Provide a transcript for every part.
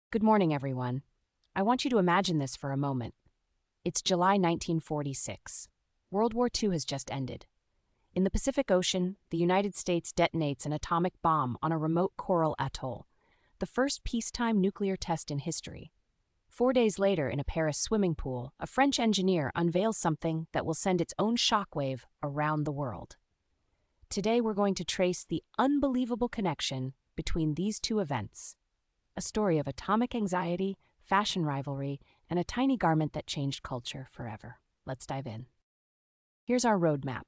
Good morning, everyone. I want you to imagine this for a moment. It's July 1946. World War II has just ended. In the Pacific Ocean, the United States detonates an atomic bomb on a remote coral atoll, the first peacetime nuclear test in history. 4 days later, in a Paris swimming pool, a French engineer unveils something that will send its own shockwave around the world. Today, we're going to trace the unbelievable connection between these two events. A story of atomic anxiety, fashion rivalry, and a tiny garment that changed culture forever. Let's dive in. Here's our roadmap.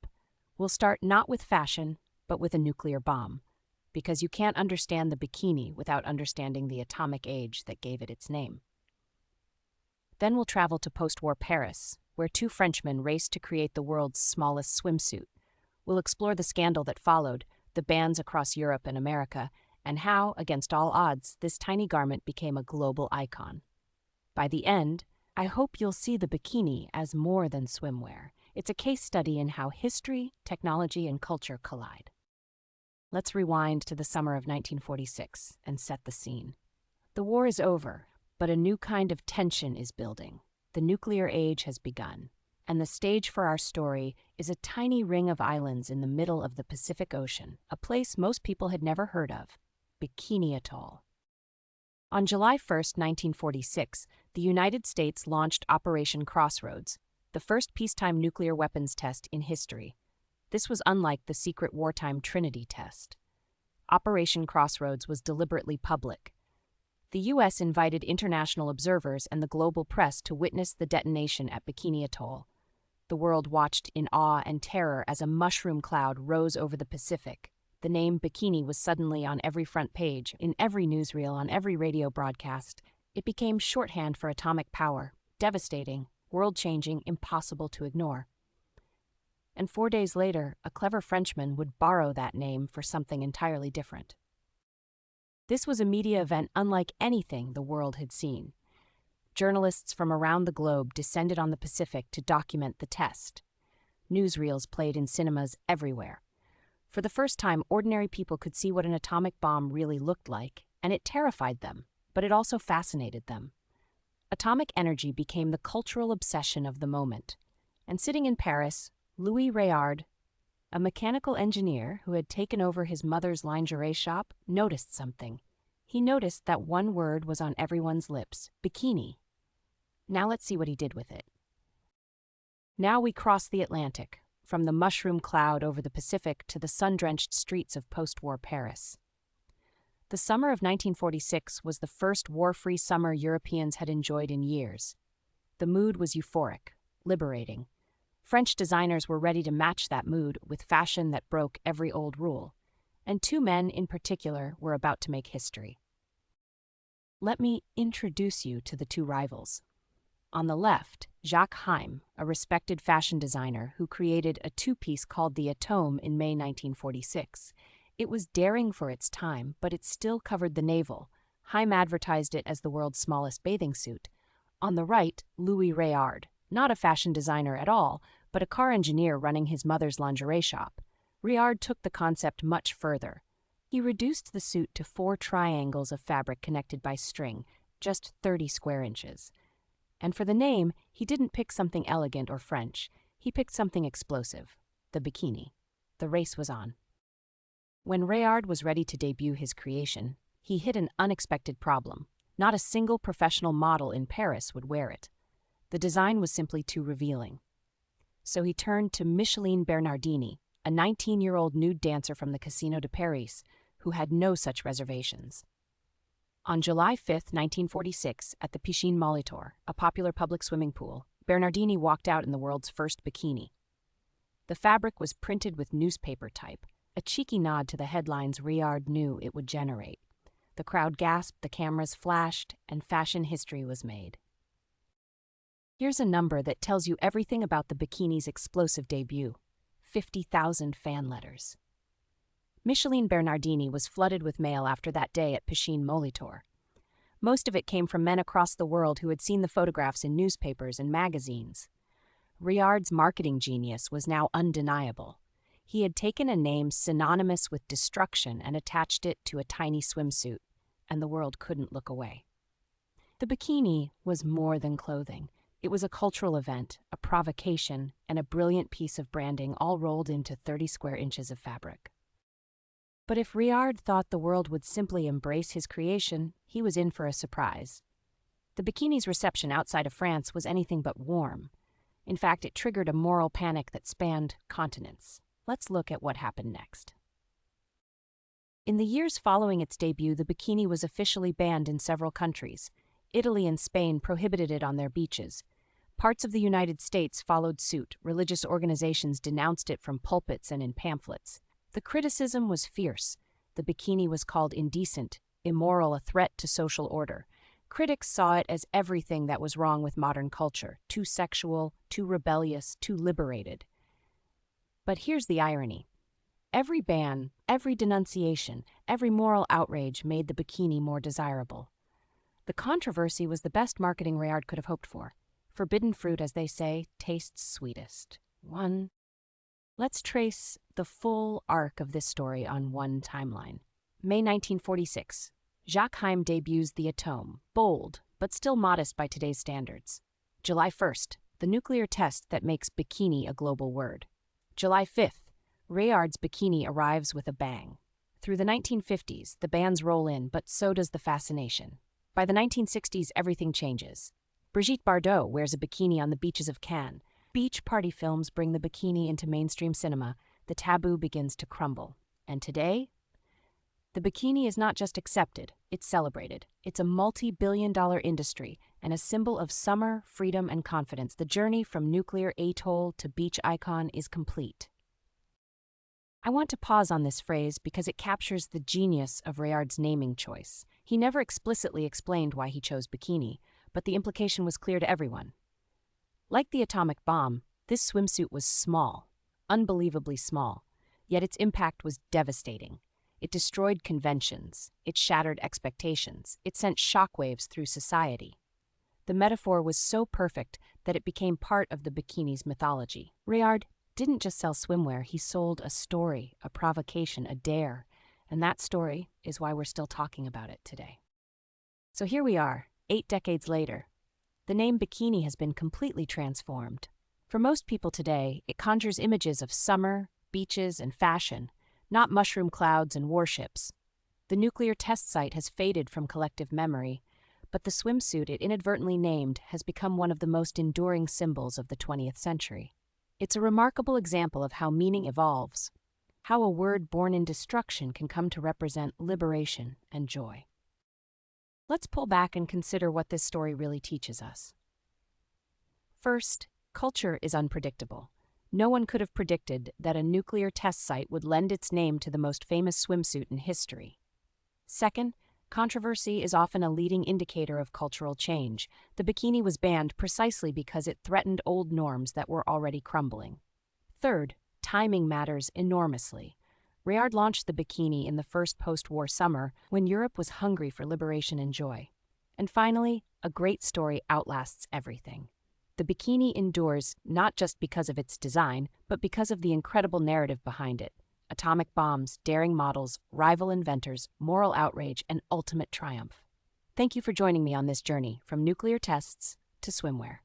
We'll start not with fashion, but with a nuclear bomb, because you can't understand the bikini without understanding the atomic age that gave it its name. Then we'll travel to post-war Paris, where two Frenchmen raced to create the world's smallest swimsuit. We'll explore the scandal that followed, the bans across Europe and America, and how, against all odds, this tiny garment became a global icon. By the end, I hope you'll see the bikini as more than swimwear. It's a case study in how history, technology, and culture collide. Let's rewind to the summer of 1946 and set the scene. The war is over, but a new kind of tension is building. The nuclear age has begun, and the stage for our story is a tiny ring of islands in the middle of the Pacific Ocean, a place most people had never heard of. Bikini Atoll. On July 1st, 1946, the United States launched Operation Crossroads, the first peacetime nuclear weapons test in history. This was unlike the secret wartime Trinity test. Operation Crossroads was deliberately public. The U.S. invited international observers and the global press to witness the detonation at Bikini Atoll. The world watched in awe and terror as a mushroom cloud rose over the Pacific. The name bikini was suddenly on every front page, in every newsreel, on every radio broadcast. It became shorthand for atomic power, devastating, world-changing, impossible to ignore. And 4 days later, a clever Frenchman would borrow that name for something entirely different. This was a media event unlike anything the world had seen. Journalists from around the globe descended on the Pacific to document the test. Newsreels played in cinemas everywhere. For the first time, ordinary people could see what an atomic bomb really looked like, and it terrified them, but it also fascinated them. Atomic energy became the cultural obsession of the moment. And sitting in Paris, Louis Réard, a mechanical engineer who had taken over his mother's lingerie shop, noticed something. He noticed that one word was on everyone's lips: bikini. Now let's see what he did with it. Now we cross the Atlantic, from the mushroom cloud over the Pacific to the sun-drenched streets of post-war Paris. The summer of 1946 was the first war-free summer Europeans had enjoyed in years. The mood was euphoric, liberating. French designers were ready to match that mood with fashion that broke every old rule, and two men in particular were about to make history. Let me introduce you to the two rivals. On the left, Jacques Heim, a respected fashion designer who created a two-piece called the Atome in May 1946. It was daring for its time, but it still covered the navel. Heim advertised it as the world's smallest bathing suit. On the right, Louis Réard, not a fashion designer at all, but a car engineer running his mother's lingerie shop. Réard took the concept much further. He reduced the suit to 4 triangles of fabric connected by string, just 30 square inches. And for the name, he didn't pick something elegant or French. He picked something explosive: the bikini. The race was on. When Réard was ready to debut his creation, he hit an unexpected problem. Not a single professional model in Paris would wear it. The design was simply too revealing. So he turned to Micheline Bernardini, a 19-year-old nude dancer from the Casino de Paris, who had no such reservations. On July 5, 1946, at the Piscine Molitor, a popular public swimming pool, Bernardini walked out in the world's first bikini. The fabric was printed with newspaper type, a cheeky nod to the headlines Réard knew it would generate. The crowd gasped, the cameras flashed, and fashion history was made. Here's a number that tells you everything about the bikini's explosive debut: 50,000 fan letters. Micheline Bernardini was flooded with mail after that day at Piscine Molitor. Most of it came from men across the world who had seen the photographs in newspapers and magazines. Réard's marketing genius was now undeniable. He had taken a name synonymous with destruction and attached it to a tiny swimsuit, and the world couldn't look away. The bikini was more than clothing. It was a cultural event, a provocation, and a brilliant piece of branding all rolled into 30 square inches of fabric. But if Riard thought the world would simply embrace his creation, he was in for a surprise. The bikini's reception outside of France was anything but warm. In fact, it triggered a moral panic that spanned continents. Let's look at what happened next. In the years following its debut, the bikini was officially banned in several countries. Italy and Spain prohibited it on their beaches. Parts of the United States followed suit. Religious organizations denounced it from pulpits and in pamphlets. The criticism was fierce. The bikini was called indecent, immoral, a threat to social order. Critics saw it as everything that was wrong with modern culture, too sexual, too rebellious, too liberated. But here's the irony. Every ban, every denunciation, every moral outrage made the bikini more desirable. The controversy was the best marketing Riard could have hoped for. Forbidden fruit, as they say, tastes sweetest. Let's trace the full arc of this story on one timeline. May 1946. Jacques Heim debuts the Atoll, bold, but still modest by today's standards. July 1st, the nuclear test that makes bikini a global word. July 5th, Riard's bikini arrives with a bang. Through the 1950s, the bans roll in, but so does the fascination. By the 1960s, everything changes. Brigitte Bardot wears a bikini on the beaches of Cannes. Beach party films bring the bikini into mainstream cinema. The taboo begins to crumble. And today, the bikini is not just accepted, it's celebrated. It's a multi-billion-dollar industry and a symbol of summer, freedom, and confidence. The journey from nuclear atoll to beach icon is complete. I want to pause on this phrase because it captures the genius of Riard's naming choice. He never explicitly explained why he chose bikini, but the implication was clear to everyone. Like the atomic bomb, this swimsuit was small, unbelievably small, yet its impact was devastating. It destroyed conventions, it shattered expectations, it sent shockwaves through society. The metaphor was so perfect that it became part of the bikini's mythology. Riard didn't just sell swimwear, he sold a story, a provocation, a dare, and that story is why we're still talking about it today. So here we are, 8 decades later. The name bikini has been completely transformed. For most people today, it conjures images of summer, beaches, and fashion, not mushroom clouds and warships. The nuclear test site has faded from collective memory, but the swimsuit it inadvertently named has become one of the most enduring symbols of the 20th century. It's a remarkable example of how meaning evolves, how a word born in destruction can come to represent liberation and joy. Let's pull back and consider what this story really teaches us. First, culture is unpredictable. No one could have predicted that a nuclear test site would lend its name to the most famous swimsuit in history. Second, controversy is often a leading indicator of cultural change. The bikini was banned precisely because it threatened old norms that were already crumbling. Third, timing matters enormously. Riard launched the bikini in the first post-war summer when Europe was hungry for liberation and joy. And finally, a great story outlasts everything. The bikini endures not just because of its design, but because of the incredible narrative behind it. Atomic bombs, daring models, rival inventors, moral outrage, and ultimate triumph. Thank you for joining me on this journey from nuclear tests to swimwear.